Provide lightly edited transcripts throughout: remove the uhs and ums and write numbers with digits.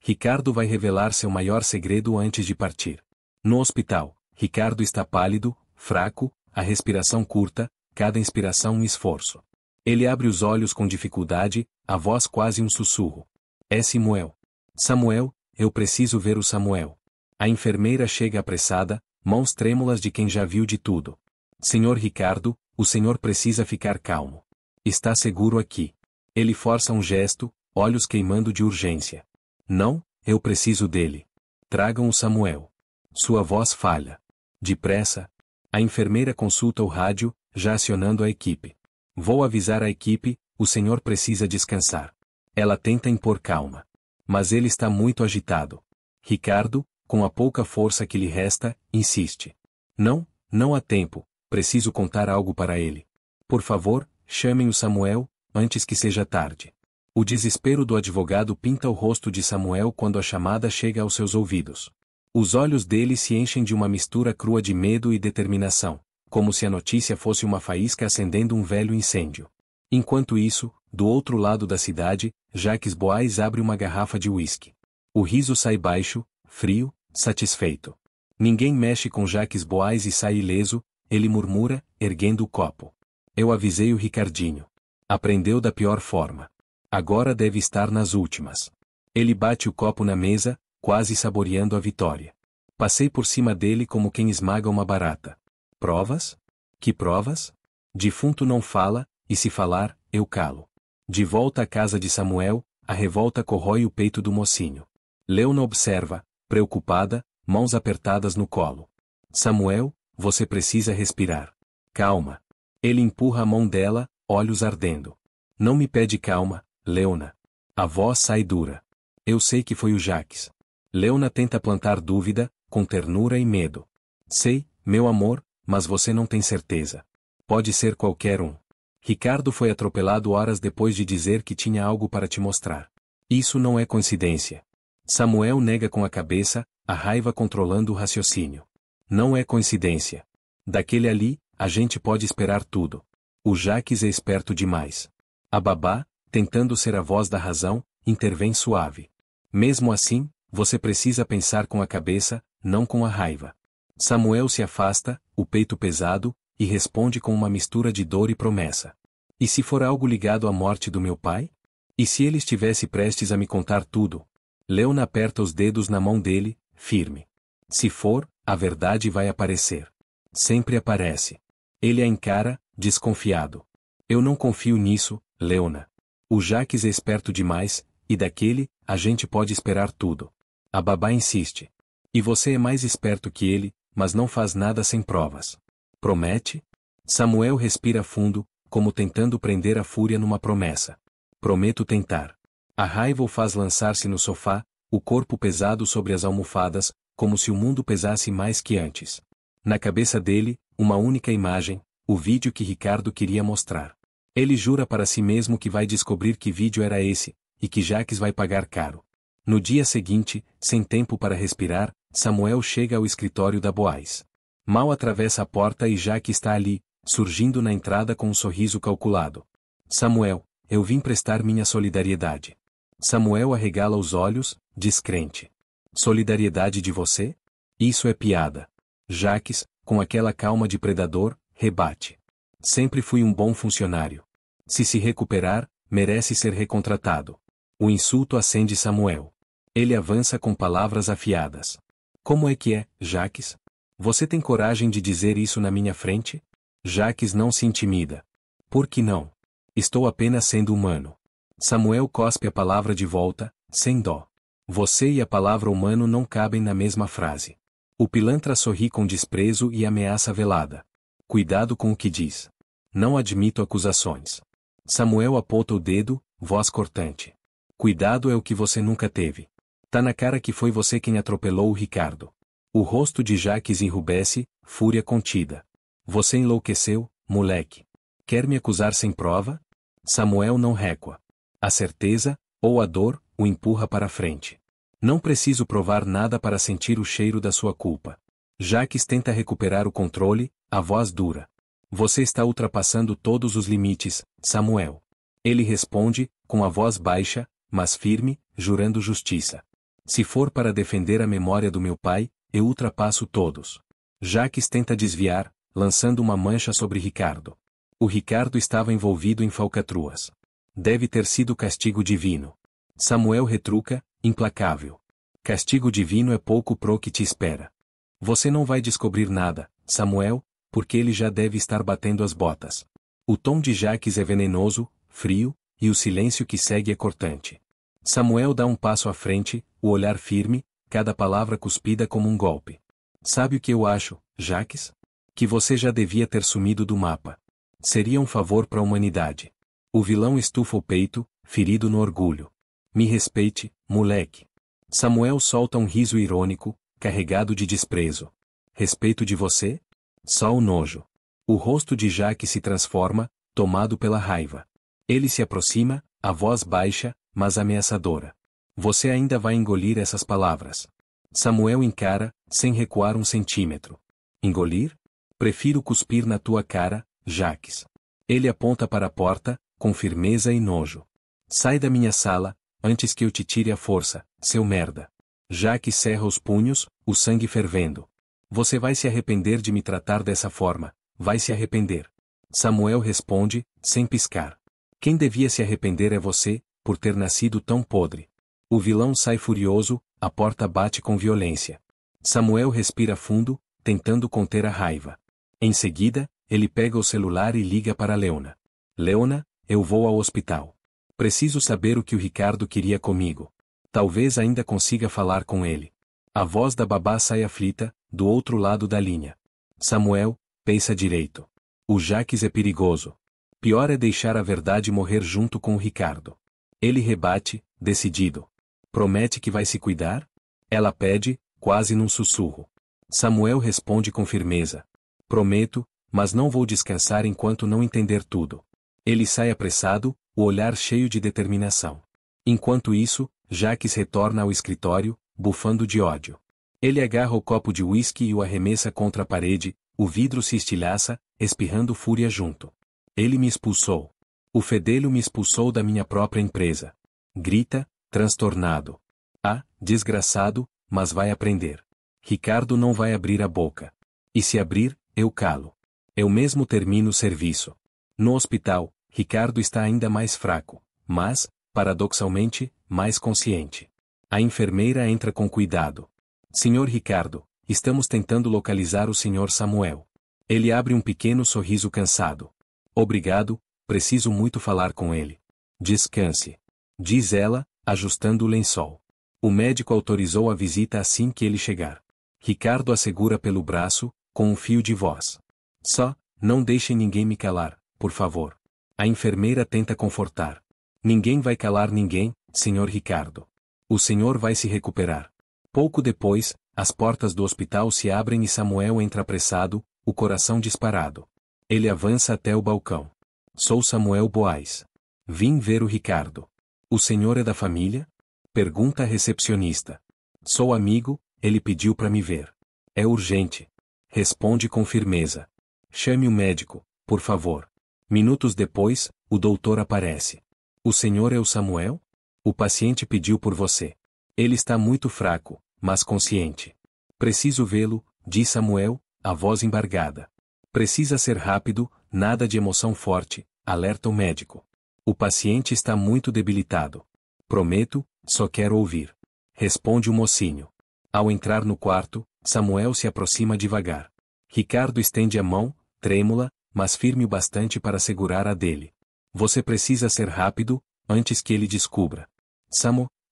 Ricardo vai revelar seu maior segredo antes de partir. No hospital, Ricardo está pálido, fraco, a respiração curta, cada inspiração um esforço. Ele abre os olhos com dificuldade, a voz quase um sussurro. É Samuel. Samuel, eu preciso ver o Samuel. A enfermeira chega apressada, mãos trêmulas de quem já viu de tudo. Senhor Ricardo, o senhor precisa ficar calmo. Está seguro aqui. Ele força um gesto, olhos queimando de urgência. Não, eu preciso dele. Tragam o Samuel. Sua voz falha. Depressa. A enfermeira consulta o rádio, já acionando a equipe. Vou avisar a equipe, o senhor precisa descansar. Ela tenta impor calma. Mas ele está muito agitado. Ricardo, com a pouca força que lhe resta, insiste. Não, não há tempo, preciso contar algo para ele. Por favor, chamem o Samuel, antes que seja tarde. O desespero do advogado pinta o rosto de Samuel quando a chamada chega aos seus ouvidos. Os olhos dele se enchem de uma mistura crua de medo e determinação, como se a notícia fosse uma faísca acendendo um velho incêndio. Enquanto isso, do outro lado da cidade, Jacques Boaz abre uma garrafa de uísque. O riso sai baixo, frio, satisfeito. Ninguém mexe com Jacques Boaz e sai ileso, ele murmura, erguendo o copo. Eu avisei o Ricardinho. Aprendeu da pior forma. Agora deve estar nas últimas. Ele bate o copo na mesa, quase saboreando a vitória. Passei por cima dele como quem esmaga uma barata. Provas? Que provas? Defunto não fala, e se falar, eu calo. De volta à casa de Samuel, a revolta corrói o peito do mocinho. Leona observa, preocupada, mãos apertadas no colo. Samuel, você precisa respirar. Calma. Ele empurra a mão dela, olhos ardendo. Não me pede calma, Leona. A voz sai dura. Eu sei que foi o Jacques. Leona tenta plantar dúvida, com ternura e medo. Sei, meu amor, mas você não tem certeza. Pode ser qualquer um. Ricardo foi atropelado horas depois de dizer que tinha algo para te mostrar. Isso não é coincidência. Samuel nega com a cabeça, a raiva controlando o raciocínio. Não é coincidência. Daquele ali, a gente pode esperar tudo. O Jacques é esperto demais. A babá, tentando ser a voz da razão, intervém suave. Mesmo assim, você precisa pensar com a cabeça, não com a raiva. Samuel se afasta, o peito pesado, e responde com uma mistura de dor e promessa. E se for algo ligado à morte do meu pai? E se ele estivesse prestes a me contar tudo? Leona aperta os dedos na mão dele, firme. Se for, a verdade vai aparecer. Sempre aparece. Ele a encara, desconfiado. Eu não confio nisso, Leona. O Jacques é esperto demais, e daquele, a gente pode esperar tudo. A babá insiste. E você é mais esperto que ele, mas não faz nada sem provas. Promete? Samuel respira fundo, como tentando prender a fúria numa promessa. Prometo tentar. A raiva o faz lançar-se no sofá, o corpo pesado sobre as almofadas, como se o mundo pesasse mais que antes. Na cabeça dele, uma única imagem, o vídeo que Ricardo queria mostrar. Ele jura para si mesmo que vai descobrir que vídeo era esse, e que Jacques vai pagar caro. No dia seguinte, sem tempo para respirar, Samuel chega ao escritório da Boaz. Mal atravessa a porta e Jacques está ali, surgindo na entrada com um sorriso calculado. Samuel, eu vim prestar minha solidariedade. Samuel arregala os olhos, descrente. Solidariedade de você? Isso é piada. Jacques, com aquela calma de predador, rebate. Sempre fui um bom funcionário. Se recuperar, merece ser recontratado. O insulto acende Samuel. Ele avança com palavras afiadas. Como é que é, Jacques? Você tem coragem de dizer isso na minha frente? Jacques não se intimida. Por que não? Estou apenas sendo humano. Samuel cospe a palavra de volta, sem dó. Você e a palavra humano não cabem na mesma frase. O pilantra sorri com desprezo e ameaça velada. Cuidado com o que diz. Não admito acusações. Samuel aponta o dedo, voz cortante. Cuidado é o que você nunca teve. Tá na cara que foi você quem atropelou o Ricardo. O rosto de Jacques enrubesce, fúria contida. Você enlouqueceu, moleque. Quer me acusar sem prova? Samuel não recua. A certeza, ou a dor, o empurra para a frente. Não preciso provar nada para sentir o cheiro da sua culpa. Jacques tenta recuperar o controle, a voz dura. Você está ultrapassando todos os limites, Samuel. Ele responde, com a voz baixa, mas firme, jurando justiça. Se for para defender a memória do meu pai, eu ultrapasso todos. Jacques tenta desviar, lançando uma mancha sobre Ricardo. O Ricardo estava envolvido em falcatruas. Deve ter sido castigo divino. Samuel retruca, implacável. Castigo divino é pouco pro que te espera. Você não vai descobrir nada, Samuel, porque ele já deve estar batendo as botas. O tom de Jacques é venenoso, frio, e o silêncio que segue é cortante. Samuel dá um passo à frente, o olhar firme, cada palavra cuspida como um golpe. Sabe o que eu acho, Jacques? Que você já devia ter sumido do mapa. Seria um favor para a humanidade. O vilão estufa o peito, ferido no orgulho. Me respeite, moleque. Samuel solta um riso irônico, carregado de desprezo. Respeito de você? Só o nojo. O rosto de Jacques se transforma, tomado pela raiva. Ele se aproxima, a voz baixa, mas ameaçadora. Você ainda vai engolir essas palavras. Samuel encara, sem recuar um centímetro. Engolir? Prefiro cuspir na tua cara, Jacques. Ele aponta para a porta, com firmeza e nojo. Sai da minha sala, antes que eu te tire a força, seu merda. Jacques cerra os punhos, o sangue fervendo. Você vai se arrepender de me tratar dessa forma, vai se arrepender. Samuel responde, sem piscar. Quem devia se arrepender é você, por ter nascido tão podre. O vilão sai furioso, a porta bate com violência. Samuel respira fundo, tentando conter a raiva. Em seguida, ele pega o celular e liga para Leona. Leona, eu vou ao hospital. Preciso saber o que o Ricardo queria comigo. Talvez ainda consiga falar com ele. A voz da babá sai aflita, do outro lado da linha. Samuel, pensa direito. O Jacques é perigoso. Pior é deixar a verdade morrer junto com o Ricardo. Ele rebate, decidido. Promete que vai se cuidar? Ela pede, quase num sussurro. Samuel responde com firmeza. Prometo, mas não vou descansar enquanto não entender tudo. Ele sai apressado, o olhar cheio de determinação. Enquanto isso, Jacques retorna ao escritório, bufando de ódio. Ele agarra o copo de uísque e o arremessa contra a parede, o vidro se estilhaça, espirrando fúria junto. Ele me expulsou. O fedelho me expulsou da minha própria empresa. Grita, transtornado. Ah, desgraçado, mas vai aprender. Ricardo não vai abrir a boca. E se abrir, eu calo. Eu mesmo termino o serviço. No hospital, Ricardo está ainda mais fraco, mas, paradoxalmente, mais consciente. A enfermeira entra com cuidado. Senhor Ricardo, estamos tentando localizar o Sr. Samuel. Ele abre um pequeno sorriso cansado. Obrigado, preciso muito falar com ele. Descanse. Diz ela, ajustando o lençol. O médico autorizou a visita assim que ele chegar. Ricardo a segura pelo braço, com um fio de voz. Só, não deixem ninguém me calar, por favor. A enfermeira tenta confortar. Ninguém vai calar ninguém, Sr. Ricardo. O senhor vai se recuperar. Pouco depois, as portas do hospital se abrem e Samuel entra apressado, o coração disparado. Ele avança até o balcão. Sou Samuel Boaz. Vim ver o Ricardo. O senhor é da família? Pergunta a recepcionista. Sou amigo, ele pediu para me ver. É urgente. Responde com firmeza. Chame o médico, por favor. Minutos depois, o doutor aparece. O senhor é o Samuel? O paciente pediu por você. Ele está muito fraco, mas consciente. Preciso vê-lo, diz Samuel, a voz embargada. Precisa ser rápido, nada de emoção forte, alerta o médico. O paciente está muito debilitado. Prometo, só quero ouvir. Responde o mocinho. Ao entrar no quarto, Samuel se aproxima devagar. Ricardo estende a mão, trêmula, mas firme o bastante para segurar a dele. Você precisa ser rápido, antes que ele descubra.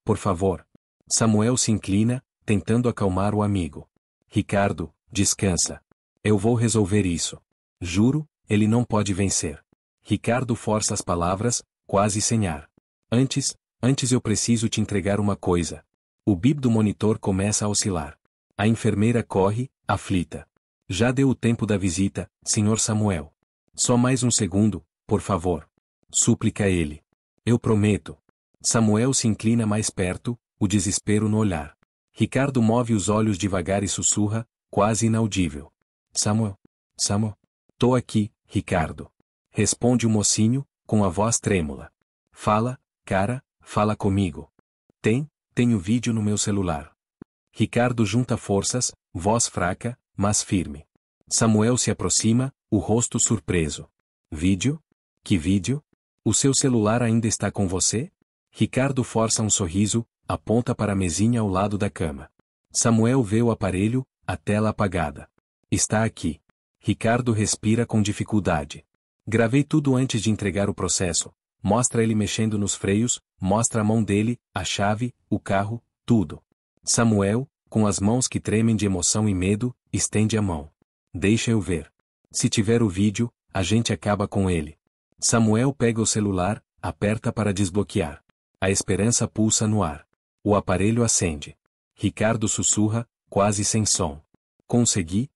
Por favor. Samuel se inclina, tentando acalmar o amigo. Ricardo, descansa. Eu vou resolver isso. Juro, ele não pode vencer. Ricardo força as palavras, quase sem ar. Antes eu preciso te entregar uma coisa. O bip do monitor começa a oscilar. A enfermeira corre, aflita. Já deu o tempo da visita, Sr. Samuel. Só mais um segundo, por favor. Súplica ele. Eu prometo. Samuel se inclina mais perto, o desespero no olhar. Ricardo move os olhos devagar e sussurra, quase inaudível. Samuel. Tô aqui, Ricardo. Responde o mocinho, com a voz trêmula. Fala, cara, fala comigo. tenho vídeo no meu celular. Ricardo junta forças, voz fraca, mas firme. Samuel se aproxima, o rosto surpreso. Vídeo? Que vídeo? O seu celular ainda está com você? Ricardo força um sorriso, aponta para a mesinha ao lado da cama. Samuel vê o aparelho, a tela apagada. Está aqui. Ricardo respira com dificuldade. Gravei tudo antes de entregar o processo. Mostra ele mexendo nos freios, mostra a mão dele, a chave, o carro, tudo. Samuel, com as mãos que tremem de emoção e medo, estende a mão. Deixa eu ver. Se tiver o vídeo, a gente acaba com ele. Samuel pega o celular, aperta para desbloquear. A esperança pulsa no ar. O aparelho acende. Ricardo sussurra, quase sem som. Consegui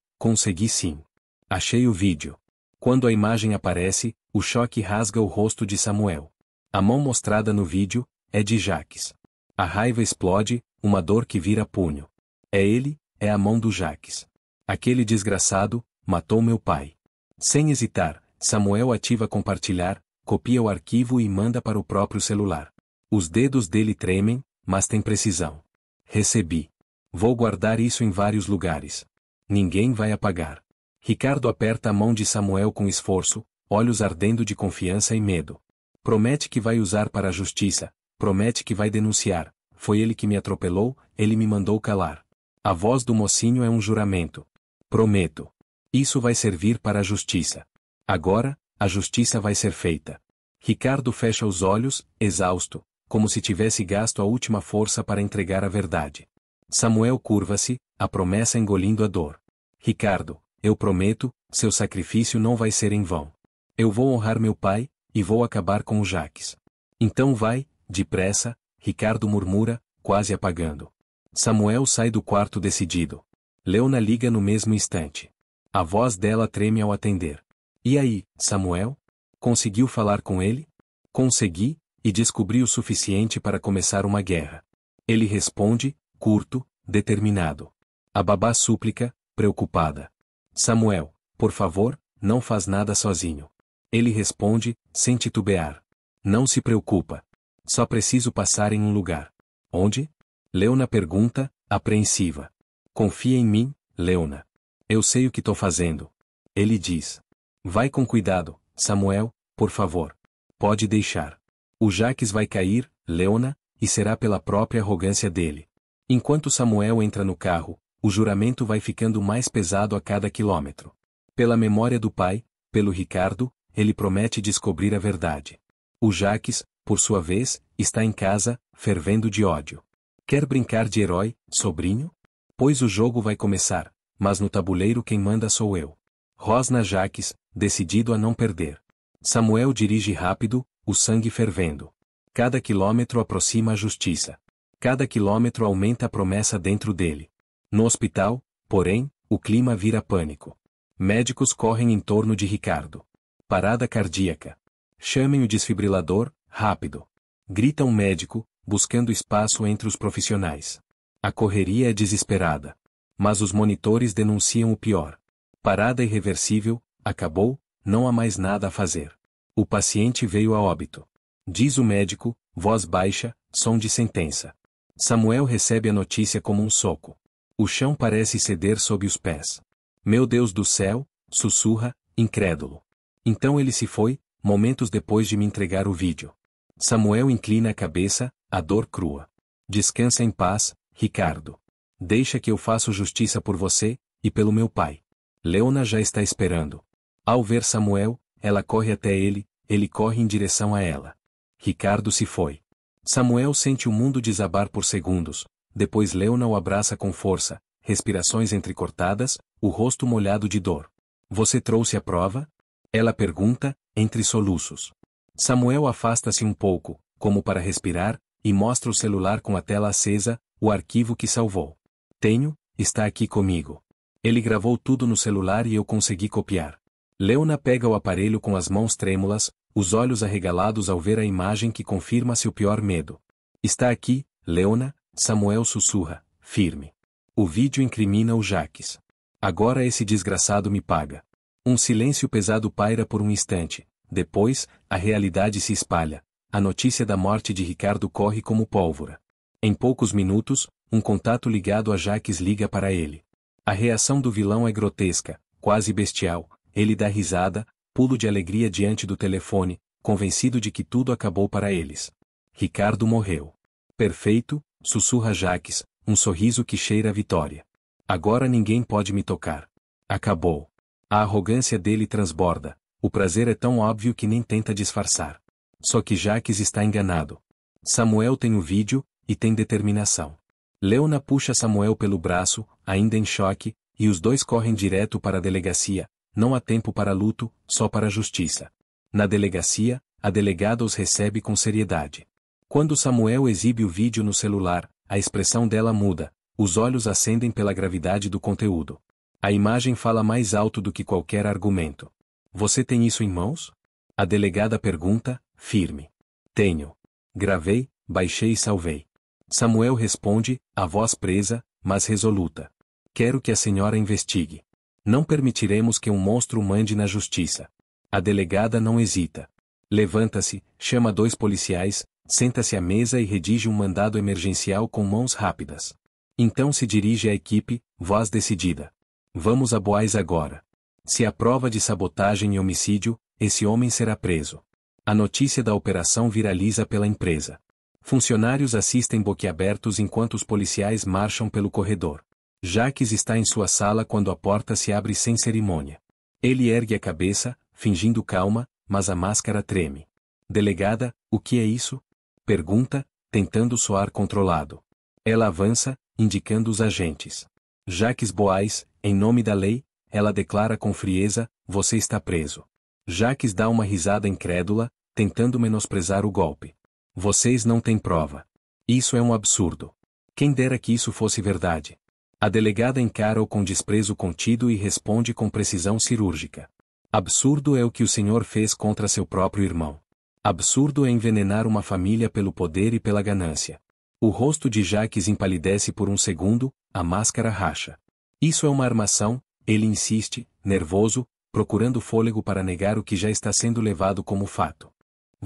sim. Achei o vídeo. Quando a imagem aparece, o choque rasga o rosto de Samuel. A mão mostrada no vídeo é de Jaques. A raiva explode, uma dor que vira punho. É ele, é a mão do Jaques. Aquele desgraçado matou meu pai. Sem hesitar, Samuel ativa compartilhar, copia o arquivo e manda para o próprio celular. Os dedos dele tremem, mas tem precisão. Recebi. Vou guardar isso em vários lugares. Ninguém vai apagar. Ricardo aperta a mão de Samuel com esforço, olhos ardendo de confiança e medo. Promete que vai usar para a justiça, promete que vai denunciar. Foi ele que me atropelou, ele me mandou calar. A voz do mocinho é um juramento. Prometo. Isso vai servir para a justiça. Agora, a justiça vai ser feita. Ricardo fecha os olhos, exausto, como se tivesse gasto a última força para entregar a verdade. Samuel curva-se, a promessa engolindo a dor. Ricardo, eu prometo, seu sacrifício não vai ser em vão. Eu vou honrar meu pai, e vou acabar com o Jaques. Então vai, depressa, Ricardo murmura, quase apagando. Samuel sai do quarto decidido. Leona liga no mesmo instante. A voz dela treme ao atender. E aí, Samuel? Conseguiu falar com ele? Consegui, e descobri o suficiente para começar uma guerra. Ele responde, curto, determinado. A babá súplica, preocupada. Samuel, por favor, não faz nada sozinho. Ele responde, sem titubear. Não se preocupa. Só preciso passar em um lugar. Onde? Leona pergunta, apreensiva. Confia em mim, Leona. Eu sei o que tô fazendo. Ele diz. Vai com cuidado, Samuel, por favor. Pode deixar. O Jaques vai cair, Leona, e será pela própria arrogância dele. Enquanto Samuel entra no carro, o juramento vai ficando mais pesado a cada quilômetro. Pela memória do pai, pelo Ricardo, ele promete descobrir a verdade. O Jaques, por sua vez, está em casa, fervendo de ódio. Quer brincar de herói, sobrinho? Pois o jogo vai começar, mas no tabuleiro quem manda sou eu. Rosna Jaques, decidido a não perder. Samuel dirige rápido, o sangue fervendo. Cada quilômetro aproxima a justiça. Cada quilômetro aumenta a promessa dentro dele. No hospital, porém, o clima vira pânico. Médicos correm em torno de Ricardo. Parada cardíaca. Chamem o desfibrilador, rápido. Grita um médico, buscando espaço entre os profissionais. A correria é desesperada. Mas os monitores denunciam o pior. Parada irreversível, acabou, não há mais nada a fazer. O paciente veio a óbito. Diz o médico, voz baixa, som de sentença. Samuel recebe a notícia como um soco. O chão parece ceder sob os pés. Meu Deus do céu, sussurra, incrédulo. Então ele se foi, momentos depois de me entregar o vídeo. Samuel inclina a cabeça, a dor crua. Descansa em paz, Ricardo. Deixa que eu faça justiça por você, e pelo meu pai. Leona já está esperando. Ao ver Samuel, ela corre até ele corre em direção a ela. Ricardo se foi. Samuel sente o mundo desabar por segundos, depois Leona o abraça com força, respirações entrecortadas, o rosto molhado de dor. Você trouxe a prova? Ela pergunta, entre soluços. Samuel afasta-se um pouco, como para respirar, e mostra o celular com a tela acesa, o arquivo que salvou. Tenho, está aqui comigo. Ele gravou tudo no celular e eu consegui copiar. Leona pega o aparelho com as mãos trêmulas, os olhos arregalados ao ver a imagem que confirma seu pior medo. Está aqui, Leona, Samuel sussurra, firme. O vídeo incrimina o Jaques. Agora esse desgraçado me paga. Um silêncio pesado paira por um instante. Depois, a realidade se espalha. A notícia da morte de Ricardo corre como pólvora. Em poucos minutos, um contato ligado a Jacques liga para ele. A reação do vilão é grotesca, quase bestial. Ele dá risada, pulo de alegria diante do telefone, convencido de que tudo acabou para eles. Ricardo morreu. Perfeito, sussurra Jacques, um sorriso que cheira a vitória. Agora ninguém pode me tocar. Acabou. A arrogância dele transborda. O prazer é tão óbvio que nem tenta disfarçar. Só que Jacques está enganado. Samuel tem o vídeo, e tem determinação. Leona puxa Samuel pelo braço, ainda em choque, e os dois correm direto para a delegacia. Não há tempo para luto, só para a justiça. Na delegacia, a delegada os recebe com seriedade. Quando Samuel exibe o vídeo no celular, a expressão dela muda, os olhos acendem pela gravidade do conteúdo. A imagem fala mais alto do que qualquer argumento. Você tem isso em mãos? A delegada pergunta, firme. Tenho. Gravei, baixei e salvei. Samuel responde, a voz presa, mas resoluta. Quero que a senhora investigue. Não permitiremos que um monstro mande na justiça. A delegada não hesita. Levanta-se, chama 2 policiais, senta-se à mesa e redige um mandado emergencial com mãos rápidas. Então se dirige à equipe, voz decidida. Vamos a Boais agora. Se há prova de sabotagem e homicídio, esse homem será preso. A notícia da operação viraliza pela empresa. Funcionários assistem boquiabertos enquanto os policiais marcham pelo corredor. Jacques está em sua sala quando a porta se abre sem cerimônia. Ele ergue a cabeça, fingindo calma, mas a máscara treme. Delegada, o que é isso? Pergunta, tentando soar controlado. Ela avança, indicando os agentes. Jacques Boais, em nome da lei, ela declara com frieza, você está preso. Jacques dá uma risada incrédula, tentando menosprezar o golpe. Vocês não têm prova. Isso é um absurdo. Quem dera que isso fosse verdade. A delegada encara-o com desprezo contido e responde com precisão cirúrgica. Absurdo é o que o senhor fez contra seu próprio irmão. Absurdo é envenenar uma família pelo poder e pela ganância. O rosto de Jacques empalidece por um segundo, a máscara racha. Isso é uma armação, ele insiste, nervoso, procurando fôlego para negar o que já está sendo levado como fato.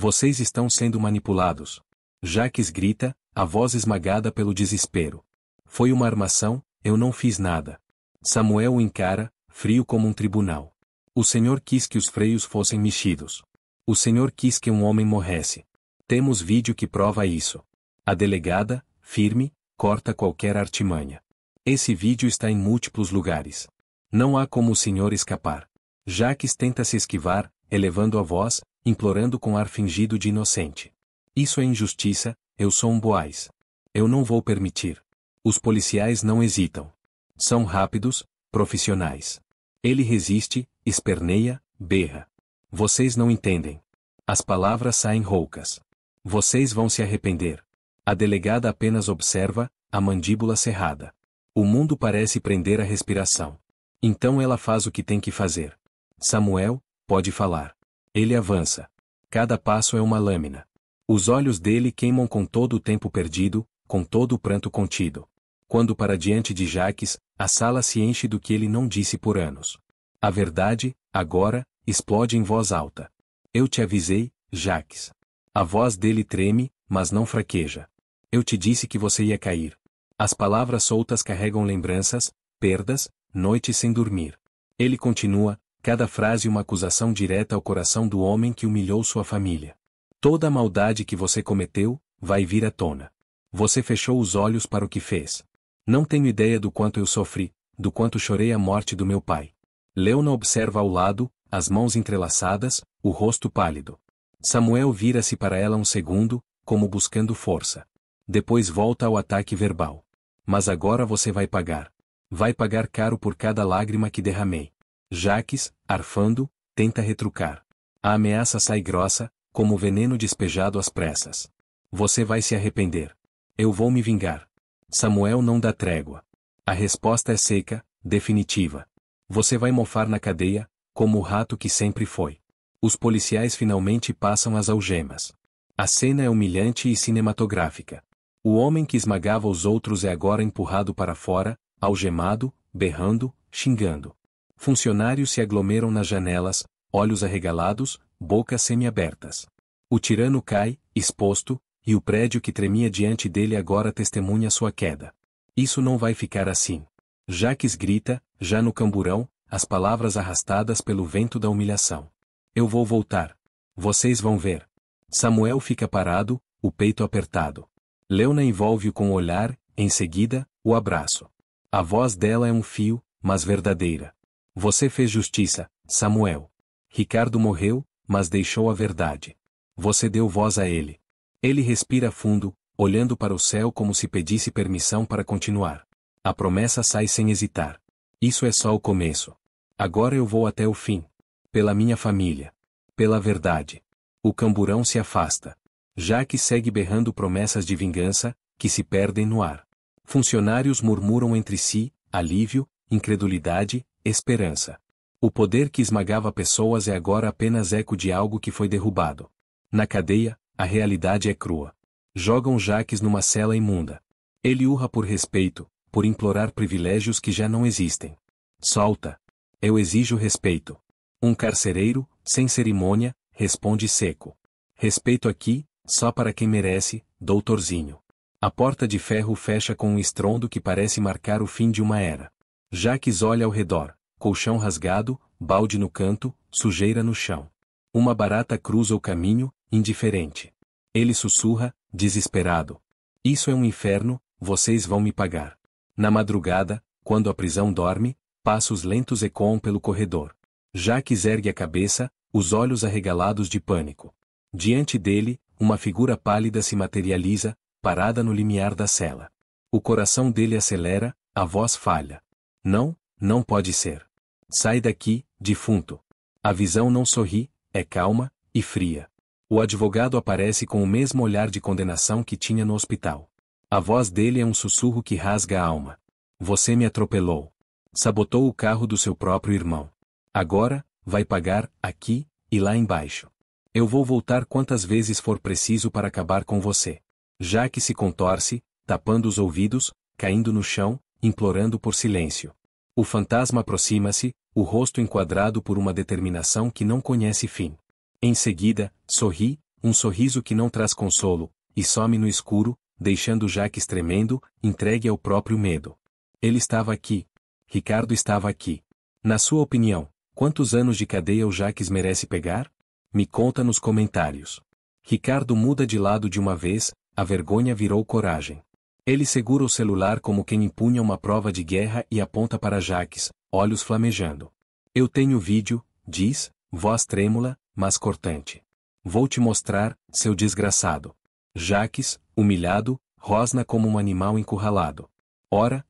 Vocês estão sendo manipulados. Jacques grita, a voz esmagada pelo desespero. Foi uma armação, eu não fiz nada. Samuel o encara, frio como um tribunal. O senhor quis que os freios fossem mexidos. O senhor quis que um homem morresse. Temos vídeo que prova isso. A delegada, firme, corta qualquer artimanha. Esse vídeo está em múltiplos lugares. Não há como o senhor escapar. Jacques tenta se esquivar, elevando a voz, implorando com ar fingido de inocente. Isso é injustiça, eu sou um Boais. Eu não vou permitir. Os policiais não hesitam. São rápidos, profissionais. Ele resiste, esperneia, berra. Vocês não entendem. As palavras saem roucas. Vocês vão se arrepender. A delegada apenas observa, a mandíbula cerrada. O mundo parece prender a respiração. Então ela faz o que tem que fazer. Samuel, pode falar. Ele avança. Cada passo é uma lâmina. Os olhos dele queimam com todo o tempo perdido, com todo o pranto contido. Quando para diante de Jacques, a sala se enche do que ele não disse por anos. A verdade, agora, explode em voz alta. Eu te avisei, Jacques. A voz dele treme, mas não fraqueja. Eu te disse que você ia cair. As palavras soltas carregam lembranças, perdas, noites sem dormir. Ele continua, cada frase uma acusação direta ao coração do homem que humilhou sua família. Toda a maldade que você cometeu, vai vir à tona. Você fechou os olhos para o que fez. Não tenho ideia do quanto eu sofri, do quanto chorei a morte do meu pai. Leona observa ao lado, as mãos entrelaçadas, o rosto pálido. Samuel vira-se para ela um segundo, como buscando força. Depois volta ao ataque verbal. Mas agora você vai pagar. Vai pagar caro por cada lágrima que derramei. Jacques, arfando, tenta retrucar. A ameaça sai grossa, como veneno despejado às pressas. Você vai se arrepender. Eu vou me vingar. Samuel não dá trégua. A resposta é seca, definitiva. Você vai mofar na cadeia, como o rato que sempre foi. Os policiais finalmente passam as algemas. A cena é humilhante e cinematográfica. O homem que esmagava os outros é agora empurrado para fora, algemado, berrando, xingando. Funcionários se aglomeram nas janelas, olhos arregalados, bocas semiabertas. O tirano cai, exposto, e o prédio que tremia diante dele agora testemunha sua queda. Isso não vai ficar assim. Jacques grita, já no camburão, as palavras arrastadas pelo vento da humilhação. Eu vou voltar. Vocês vão ver. Samuel fica parado, o peito apertado. Leona envolve-o com o olhar, em seguida, o abraço. A voz dela é um fio, mas verdadeira. Você fez justiça, Samuel. Ricardo morreu, mas deixou a verdade. Você deu voz a ele. Ele respira fundo, olhando para o céu como se pedisse permissão para continuar. A promessa sai sem hesitar. Isso é só o começo. Agora eu vou até o fim. Pela minha família. Pela verdade. O camburão se afasta. Jacques segue berrando promessas de vingança, que se perdem no ar. Funcionários murmuram entre si, alívio, incredulidade, esperança. O poder que esmagava pessoas é agora apenas eco de algo que foi derrubado. Na cadeia, a realidade é crua. Jogam Jacques numa cela imunda. Ele urra por respeito, por implorar privilégios que já não existem. Solta. Eu exijo respeito. Um carcereiro, sem cerimônia, responde seco. Respeito aqui, só para quem merece, doutorzinho. A porta de ferro fecha com um estrondo que parece marcar o fim de uma era. Jacques olha ao redor. Colchão rasgado, balde no canto, sujeira no chão. Uma barata cruza o caminho, indiferente. Ele sussurra, desesperado. Isso é um inferno, vocês vão me pagar. Na madrugada, quando a prisão dorme, passos lentos ecoam pelo corredor. Jacques ergue a cabeça, os olhos arregalados de pânico. Diante dele, uma figura pálida se materializa, parada no limiar da cela. O coração dele acelera, a voz falha. Não, não pode ser. Sai daqui, defunto. A visão não sorri, é calma, e fria. O advogado aparece com o mesmo olhar de condenação que tinha no hospital. A voz dele é um sussurro que rasga a alma. Você me atropelou. Sabotou o carro do seu próprio irmão. Agora, vai pagar, aqui, e lá embaixo. Eu vou voltar quantas vezes for preciso para acabar com você. Jacques se contorce, tapando os ouvidos, caindo no chão, implorando por silêncio. O fantasma aproxima-se, o rosto enquadrado por uma determinação que não conhece fim. Em seguida, sorri, um sorriso que não traz consolo, e some no escuro, deixando Jacques tremendo, entregue ao próprio medo. Ele estava aqui. Ricardo estava aqui. Na sua opinião, quantos anos de cadeia o Jacques merece pegar? Me conta nos comentários. Ricardo muda de lado de uma vez, a vergonha virou coragem. Ele segura o celular como quem empunha uma prova de guerra e aponta para Jacques, olhos flamejando. Eu tenho vídeo, diz, voz trêmula, mas cortante. Vou te mostrar, seu desgraçado. Jacques, humilhado, rosna como um animal encurralado. Ora,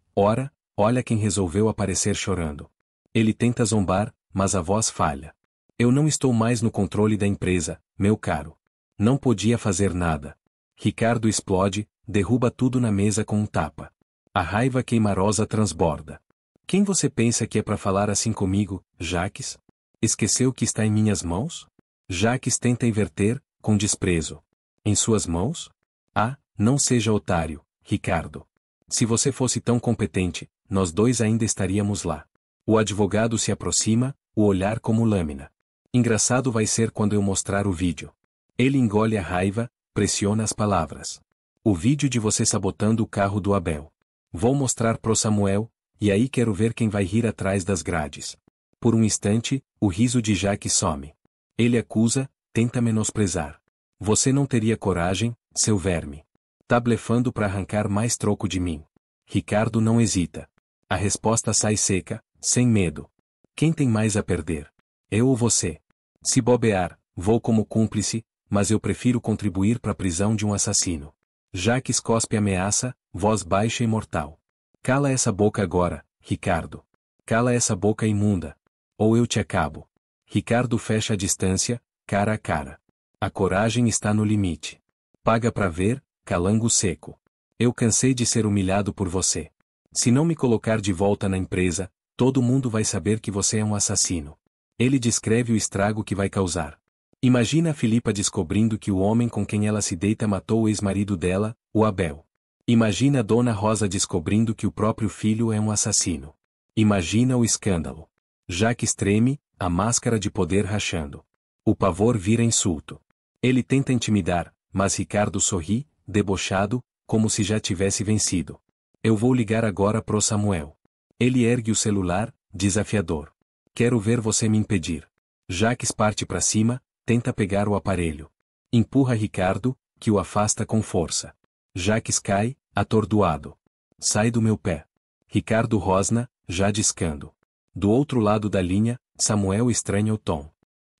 olha quem resolveu aparecer chorando. Ele tenta zombar, mas a voz falha. Eu não estou mais no controle da empresa, meu caro. Não podia fazer nada. Ricardo explode, derruba tudo na mesa com um tapa. A raiva queimarosa transborda. Quem você pensa que é para falar assim comigo, Jacques? Esqueceu que está em minhas mãos? Jacques tenta inverter, com desprezo. Em suas mãos? Ah, não seja otário, Ricardo. Se você fosse tão competente, nós dois ainda estaríamos lá. O advogado se aproxima, o olhar como lâmina. Engraçado vai ser quando eu mostrar o vídeo. Ele engole a raiva, pressiona as palavras. O vídeo de você sabotando o carro do Abel. Vou mostrar pro Samuel, e aí quero ver quem vai rir atrás das grades. Por um instante, o riso de Jacques some. Ele acusa, tenta menosprezar. Você não teria coragem, seu verme. Tá blefando para arrancar mais troco de mim. Ricardo não hesita. A resposta sai seca, sem medo. Quem tem mais a perder? Eu ou você? Se bobear, vou como cúmplice, mas eu prefiro contribuir para a prisão de um assassino. Jacques cospe ameaça, voz baixa e mortal. Cala essa boca agora, Ricardo. Cala essa boca imunda. Ou eu te acabo. Ricardo fecha a distância, cara a cara. A coragem está no limite. Paga pra ver, calango seco. Eu cansei de ser humilhado por você. Se não me colocar de volta na empresa, todo mundo vai saber que você é um assassino. Ele descreve o estrago que vai causar. Imagina a Filipa descobrindo que o homem com quem ela se deita matou o ex-marido dela, o Abel. Imagina a Dona Rosa descobrindo que o próprio filho é um assassino. Imagina o escândalo. Jacques treme, a máscara de poder rachando. O pavor vira insulto. Ele tenta intimidar, mas Ricardo sorri, debochado, como se já tivesse vencido. Eu vou ligar agora pro Samuel. Ele ergue o celular, desafiador. Quero ver você me impedir. Jaques parte para cima, tenta pegar o aparelho. Empurra Ricardo, que o afasta com força. Jaques cai, atordoado. Sai do meu pé. Ricardo rosna, já discando. Do outro lado da linha, Samuel estranha o tom.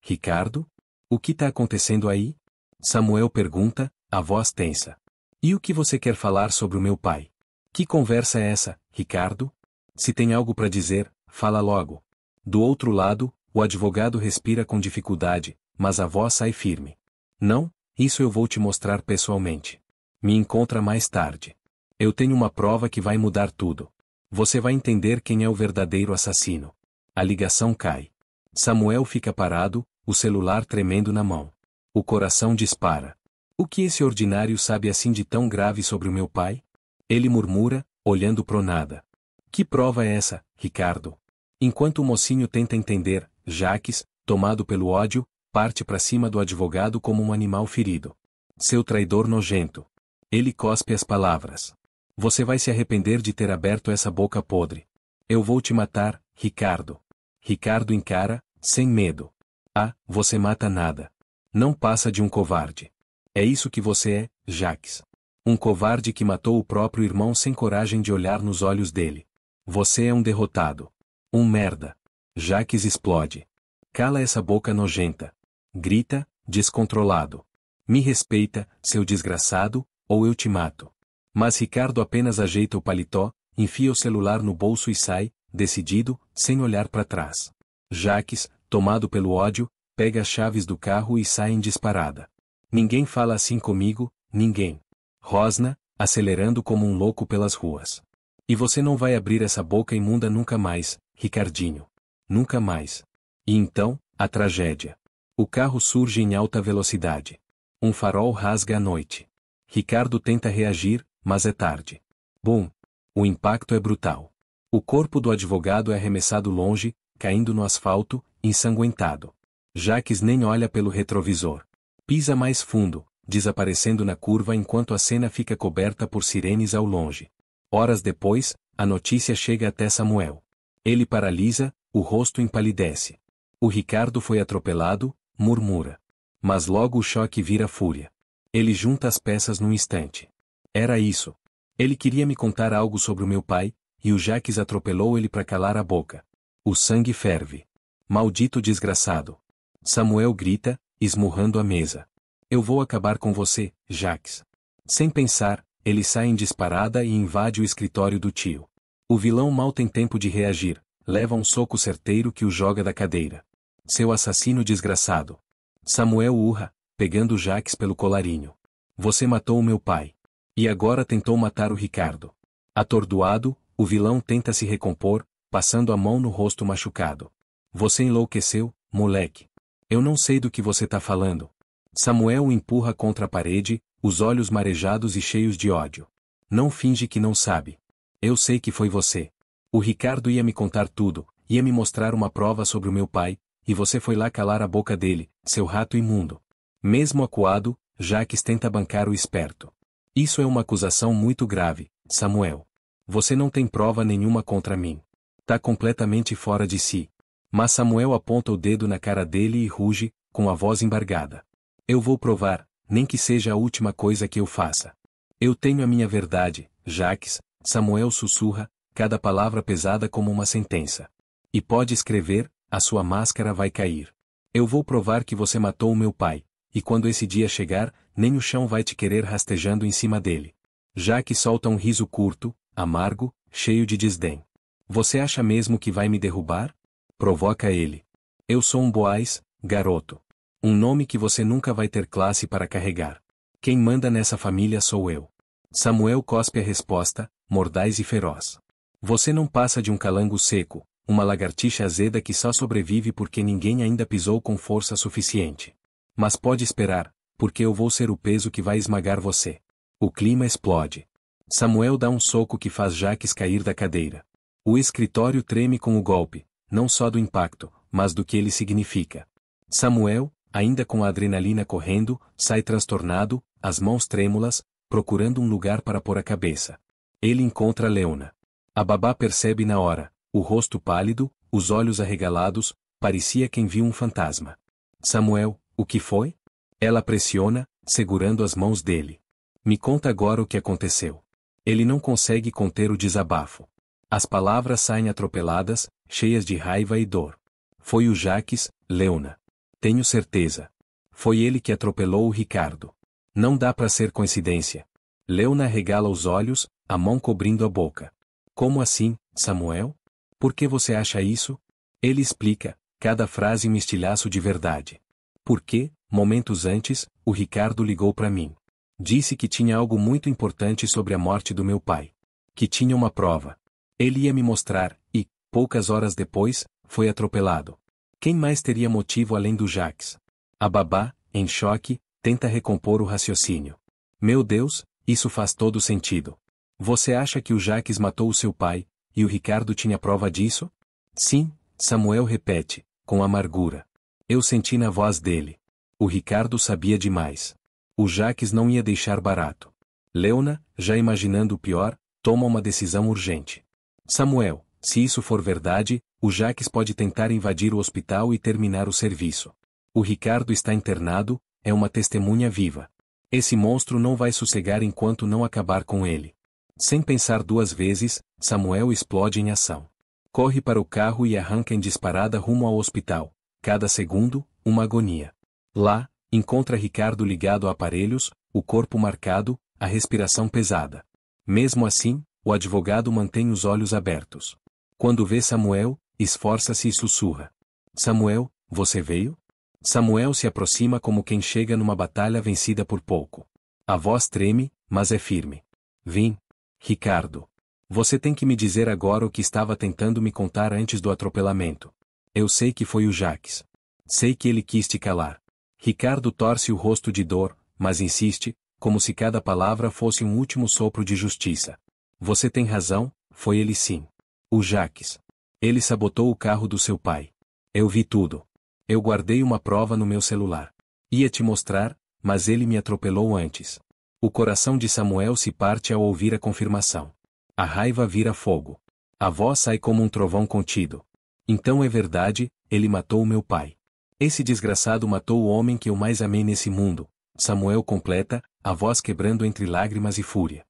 Ricardo? O que tá acontecendo aí? Samuel pergunta, a voz tensa. E o que você quer falar sobre o meu pai? Que conversa é essa, Ricardo? Se tem algo para dizer, fala logo. Do outro lado, o advogado respira com dificuldade, mas a voz sai firme. Não, isso eu vou te mostrar pessoalmente. Me encontra mais tarde. Eu tenho uma prova que vai mudar tudo. Você vai entender quem é o verdadeiro assassino. A ligação cai. Samuel fica parado, o celular tremendo na mão. O coração dispara. O que esse ordinário sabe assim de tão grave sobre o meu pai? Ele murmura, olhando pro nada. Que prova é essa, Ricardo? Enquanto o mocinho tenta entender, Jaques, tomado pelo ódio, parte para cima do advogado como um animal ferido. Seu traidor nojento. Ele cospe as palavras. Você vai se arrepender de ter aberto essa boca podre. Eu vou te matar, Ricardo. Ricardo encara, sem medo. Ah, você mata nada. Não passa de um covarde. É isso que você é, Jaques. Um covarde que matou o próprio irmão sem coragem de olhar nos olhos dele. Você é um derrotado. Um merda. Jaques explode. Cala essa boca nojenta. Grita, descontrolado. Me respeita, seu desgraçado, ou eu te mato. Mas Ricardo apenas ajeita o paletó, enfia o celular no bolso e sai, decidido, sem olhar para trás. Jaques, tomado pelo ódio, pega as chaves do carro e sai em disparada. Ninguém fala assim comigo, ninguém. Rosna, acelerando como um louco pelas ruas. E você não vai abrir essa boca imunda nunca mais, Ricardinho. Nunca mais. E então, a tragédia. O carro surge em alta velocidade. Um farol rasga a noite. Ricardo tenta reagir, mas é tarde. Bum! O impacto é brutal. O corpo do advogado é arremessado longe, caindo no asfalto, ensanguentado. Jaques nem olha pelo retrovisor. Pisa mais fundo, desaparecendo na curva enquanto a cena fica coberta por sirenes ao longe. Horas depois, a notícia chega até Samuel. Ele paralisa, o rosto empalidece. O Ricardo foi atropelado, murmura. Mas logo o choque vira fúria. Ele junta as peças num instante. Era isso. Ele queria me contar algo sobre o meu pai, e o Jaques atropelou ele para calar a boca. O sangue ferve. Maldito desgraçado. Samuel grita, esmurrando a mesa. Eu vou acabar com você, Jaques. Sem pensar, ele sai em disparada e invade o escritório do tio. O vilão mal tem tempo de reagir, leva um soco certeiro que o joga da cadeira. Seu assassino desgraçado. Samuel urra, pegando Jaques pelo colarinho. Você matou o meu pai. E agora tentou matar o Ricardo. Atordoado, o vilão tenta se recompor, passando a mão no rosto machucado. Você enlouqueceu, moleque. Eu não sei do que você tá falando. Samuel o empurra contra a parede, os olhos marejados e cheios de ódio. Não finge que não sabe. Eu sei que foi você. O Ricardo ia me contar tudo, ia me mostrar uma prova sobre o meu pai, e você foi lá calar a boca dele, seu rato imundo. Mesmo acuado, Jaques tenta bancar o esperto. Isso é uma acusação muito grave, Samuel. Você não tem prova nenhuma contra mim. Tá completamente fora de si. Mas Samuel aponta o dedo na cara dele e ruge, com a voz embargada. Eu vou provar, nem que seja a última coisa que eu faça. Eu tenho a minha verdade, Jaques, Samuel sussurra, cada palavra pesada como uma sentença. E pode escrever, a sua máscara vai cair. Eu vou provar que você matou o meu pai, e quando esse dia chegar, nem o chão vai te querer rastejando em cima dele. Jaques solta um riso curto, amargo, cheio de desdém. Você acha mesmo que vai me derrubar? Provoca ele. Eu sou um Boaz, garoto. Um nome que você nunca vai ter classe para carregar. Quem manda nessa família sou eu. Samuel cospe a resposta, mordaz e feroz. Você não passa de um calango seco, uma lagartixa azeda que só sobrevive porque ninguém ainda pisou com força suficiente. Mas pode esperar, porque eu vou ser o peso que vai esmagar você. O clima explode. Samuel dá um soco que faz Jaques cair da cadeira. O escritório treme com o golpe, não só do impacto, mas do que ele significa. Samuel, ainda com a adrenalina correndo, sai transtornado, as mãos trêmulas, procurando um lugar para pôr a cabeça. Ele encontra Leona. A babá percebe na hora, o rosto pálido, os olhos arregalados, parecia quem viu um fantasma. Samuel, o que foi? Ela pressiona, segurando as mãos dele. Me conta agora o que aconteceu. Ele não consegue conter o desabafo. As palavras saem atropeladas, cheias de raiva e dor. Foi o Jaques, Leona. Tenho certeza. Foi ele que atropelou o Ricardo. Não dá para ser coincidência. Leona regala os olhos, a mão cobrindo a boca. Como assim, Samuel? Por que você acha isso? Ele explica, cada frase um estilhaço de verdade. Porque, momentos antes, o Ricardo ligou para mim. Disse que tinha algo muito importante sobre a morte do meu pai. Que tinha uma prova. Ele ia me mostrar, e, poucas horas depois, foi atropelado. Quem mais teria motivo além do Jaques? A babá, em choque, tenta recompor o raciocínio. Meu Deus, isso faz todo sentido. Você acha que o Jaques matou o seu pai, e o Ricardo tinha prova disso? Sim, Samuel repete, com amargura. Eu senti na voz dele. O Ricardo sabia demais. O Jaques não ia deixar barato. Leona, já imaginando o pior, toma uma decisão urgente. Samuel, se isso for verdade, o Jaques pode tentar invadir o hospital e terminar o serviço. O Ricardo está internado, é uma testemunha viva. Esse monstro não vai sossegar enquanto não acabar com ele. Sem pensar duas vezes, Samuel explode em ação. Corre para o carro e arranca em disparada rumo ao hospital. Cada segundo, uma agonia. Lá, encontra Ricardo ligado a aparelhos, o corpo marcado, a respiração pesada. Mesmo assim, o advogado mantém os olhos abertos. Quando vê Samuel, esforça-se e sussurra. Samuel, você veio? Samuel se aproxima como quem chega numa batalha vencida por pouco. A voz treme, mas é firme. Vim. Ricardo. Você tem que me dizer agora o que estava tentando me contar antes do atropelamento. Eu sei que foi o Jaques. Sei que ele quis te calar. Ricardo torce o rosto de dor, mas insiste, como se cada palavra fosse um último sopro de justiça. Você tem razão, foi ele sim. O Jaques. Ele sabotou o carro do seu pai. Eu vi tudo. Eu guardei uma prova no meu celular. Ia te mostrar, mas ele me atropelou antes. O coração de Samuel se parte ao ouvir a confirmação. A raiva vira fogo. A voz sai como um trovão contido. Então é verdade, ele matou o meu pai. Esse desgraçado matou o homem que eu mais amei nesse mundo. Samuel completa, a voz quebrando entre lágrimas e fúria.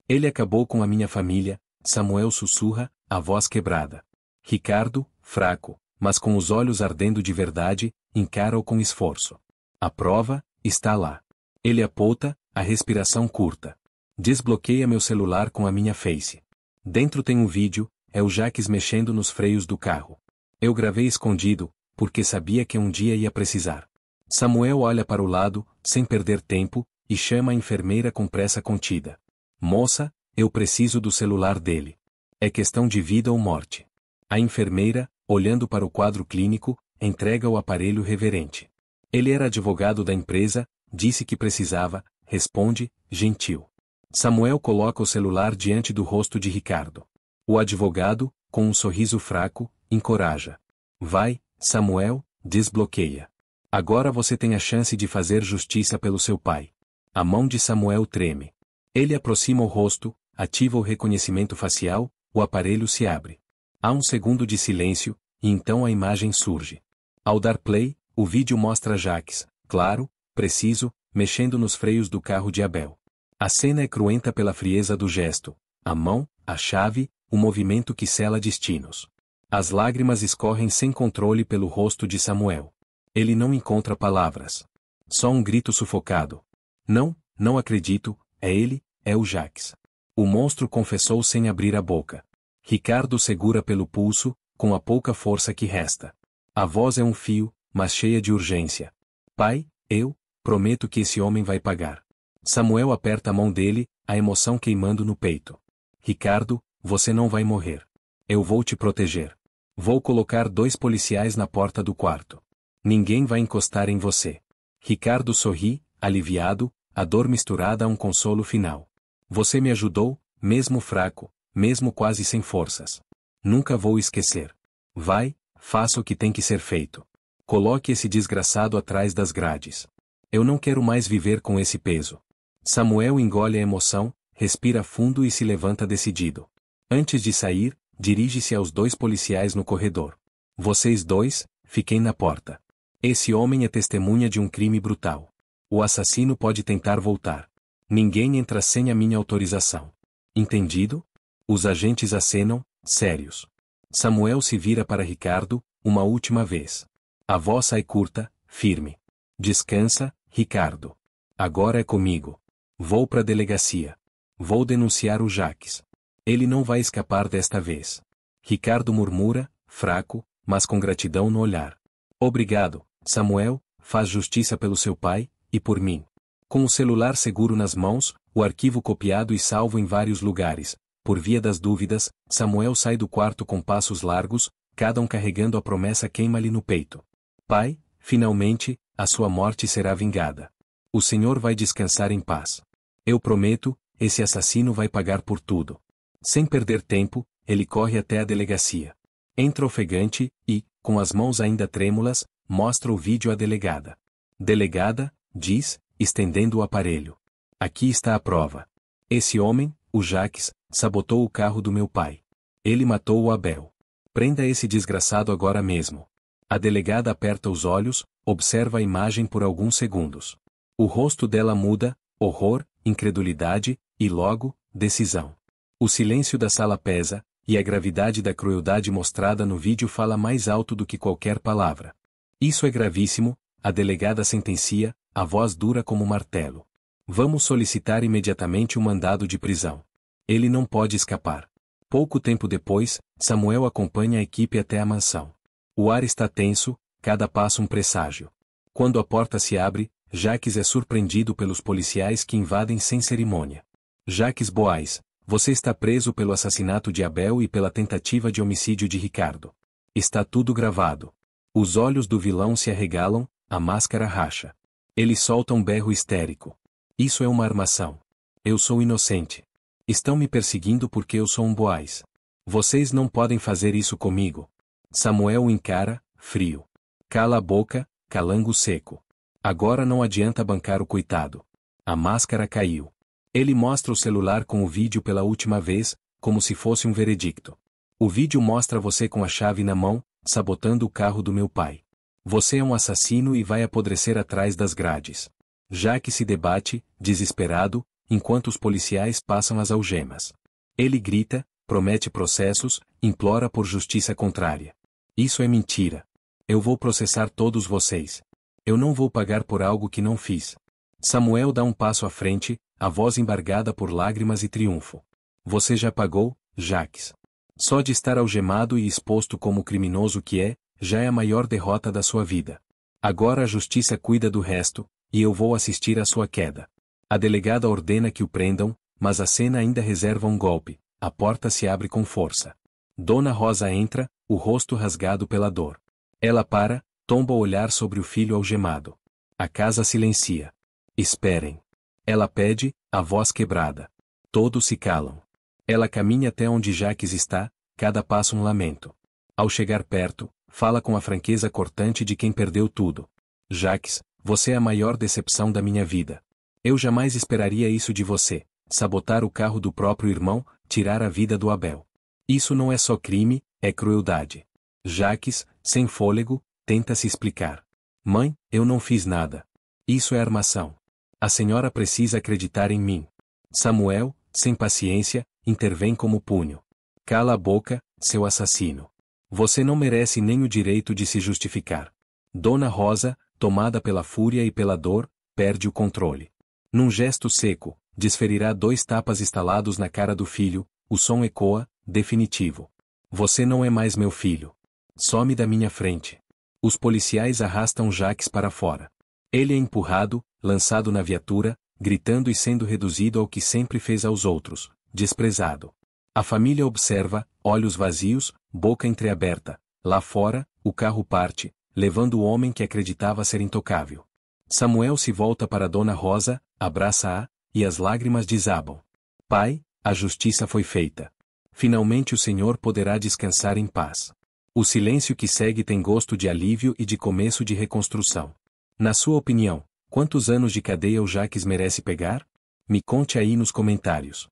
Ele acabou com a minha família, Samuel sussurra, a voz quebrada. Ricardo, fraco, mas com os olhos ardendo de verdade, encara-o com esforço. A prova, está lá. Ele aponta, a respiração curta. Desbloqueia meu celular com a minha face. Dentro tem um vídeo, é o Jaques mexendo nos freios do carro. Eu gravei escondido, porque sabia que um dia ia precisar. Samuel olha para o lado, sem perder tempo, e chama a enfermeira com pressa contida. Moça, eu preciso do celular dele. É questão de vida ou morte. A enfermeira, olhando para o quadro clínico, entrega o aparelho reverente. Ele era advogado da empresa, disse que precisava, responde, gentil. Samuel coloca o celular diante do rosto de Ricardo. O advogado, com um sorriso fraco, encoraja. Vai, Samuel, desbloqueia. Agora você tem a chance de fazer justiça pelo seu pai. A mão de Samuel treme. Ele aproxima o rosto, ativa o reconhecimento facial, o aparelho se abre. Há um segundo de silêncio, e então a imagem surge. Ao dar play, o vídeo mostra Jaques, claro, preciso, mexendo nos freios do carro de Abel. A cena é cruenta pela frieza do gesto, a mão, a chave, o movimento que sela destinos. As lágrimas escorrem sem controle pelo rosto de Samuel. Ele não encontra palavras. Só um grito sufocado. Não, não acredito, é ele, é o Jaques. O monstro confessou sem abrir a boca. Ricardo segura pelo pulso, com a pouca força que resta. A voz é um fio, mas cheia de urgência. Pai, eu prometo que esse homem vai pagar. Samuel aperta a mão dele, a emoção queimando no peito. Ricardo, você não vai morrer. Eu vou te proteger. Vou colocar 2 policiais na porta do quarto. Ninguém vai encostar em você. Ricardo sorri, aliviado, a dor misturada a um consolo final. Você me ajudou, mesmo fraco, mesmo quase sem forças. Nunca vou esquecer. Vai, faça o que tem que ser feito. Coloque esse desgraçado atrás das grades. Eu não quero mais viver com esse peso. Samuel engole a emoção, respira fundo e se levanta decidido. Antes de sair, dirige-se aos 2 policiais no corredor. Vocês 2, fiquem na porta. Esse homem é testemunha de um crime brutal. O assassino pode tentar voltar. Ninguém entra sem a minha autorização. Entendido? Os agentes acenam, sérios. Samuel se vira para Ricardo, uma última vez. A voz sai curta, firme. Descansa, Ricardo. Agora é comigo. Vou para a delegacia. Vou denunciar o Jacques. Ele não vai escapar desta vez. Ricardo murmura, fraco, mas com gratidão no olhar. Obrigado, Samuel, faz justiça pelo seu pai, e por mim. Com o celular seguro nas mãos, o arquivo copiado e salvo em vários lugares, por via das dúvidas, Samuel sai do quarto com passos largos, cada um carregando a promessa queima-lhe no peito. Pai, finalmente, a sua morte será vingada. O Senhor vai descansar em paz. Eu prometo, esse assassino vai pagar por tudo. Sem perder tempo, ele corre até a delegacia. Entra ofegante e, com as mãos ainda trêmulas, mostra o vídeo à delegada. Delegada, diz, estendendo o aparelho. Aqui está a prova. Esse homem, o Jacques, sabotou o carro do meu pai. Ele matou o Abel. Prenda esse desgraçado agora mesmo. A delegada aperta os olhos, observa a imagem por alguns segundos. O rosto dela muda, horror, incredulidade, e logo, decisão. O silêncio da sala pesa, e a gravidade da crueldade mostrada no vídeo fala mais alto do que qualquer palavra. Isso é gravíssimo, a delegada sentencia, a voz dura como martelo. Vamos solicitar imediatamente um mandado de prisão. Ele não pode escapar. Pouco tempo depois, Samuel acompanha a equipe até a mansão. O ar está tenso, cada passo um presságio. Quando a porta se abre, Jacques é surpreendido pelos policiais que invadem sem cerimônia. Jacques Boaz, você está preso pelo assassinato de Abel e pela tentativa de homicídio de Ricardo. Está tudo gravado. Os olhos do vilão se arregalam, a máscara racha. Ele solta um berro histérico. Isso é uma armação. Eu sou inocente. Estão me perseguindo porque eu sou um Boaz. Vocês não podem fazer isso comigo. Samuel o encara, frio. Cala a boca, calango seco. Agora não adianta bancar o coitado. A máscara caiu. Ele mostra o celular com o vídeo pela última vez, como se fosse um veredicto. O vídeo mostra você com a chave na mão, sabotando o carro do meu pai. Você é um assassino e vai apodrecer atrás das grades. Jacques se debate, desesperado, enquanto os policiais passam as algemas. Ele grita, promete processos, implora por justiça contrária. Isso é mentira. Eu vou processar todos vocês. Eu não vou pagar por algo que não fiz. Samuel dá um passo à frente, a voz embargada por lágrimas e triunfo. Você já pagou, Jacques. Só de estar algemado e exposto como criminoso que é, já é a maior derrota da sua vida. Agora a justiça cuida do resto, e eu vou assistir à sua queda. A delegada ordena que o prendam, mas a cena ainda reserva um golpe. A porta se abre com força. Dona Rosa entra, o rosto rasgado pela dor. Ela para, tomba o olhar sobre o filho algemado. A casa silencia. Esperem. Ela pede, a voz quebrada. Todos se calam. Ela caminha até onde Jacques está, cada passo um lamento. Ao chegar perto, fala com a franqueza cortante de quem perdeu tudo. Jacques, você é a maior decepção da minha vida. Eu jamais esperaria isso de você. Sabotar o carro do próprio irmão, tirar a vida do Abel. Isso não é só crime, é crueldade. Jacques, sem fôlego, tenta se explicar. Mãe, eu não fiz nada. Isso é armação. A senhora precisa acreditar em mim. Samuel, sem paciência, intervém como punho. Cala a boca, seu assassino. Você não merece nem o direito de se justificar. Dona Rosa, tomada pela fúria e pela dor, perde o controle. Num gesto seco, desferirá 2 tapas estalados na cara do filho, o som ecoa, definitivo. Você não é mais meu filho. Some da minha frente. Os policiais arrastam Jacques para fora. Ele é empurrado, lançado na viatura, gritando e sendo reduzido ao que sempre fez aos outros, desprezado. A família observa, olhos vazios, boca entreaberta. Lá fora, o carro parte, levando o homem que acreditava ser intocável. Samuel se volta para Dona Rosa, abraça-a, e as lágrimas desabam. Pai, a justiça foi feita. Finalmente o Senhor poderá descansar em paz. O silêncio que segue tem gosto de alívio e de começo de reconstrução. Na sua opinião, quantos anos de cadeia o Jacques merece pegar? Me conte aí nos comentários.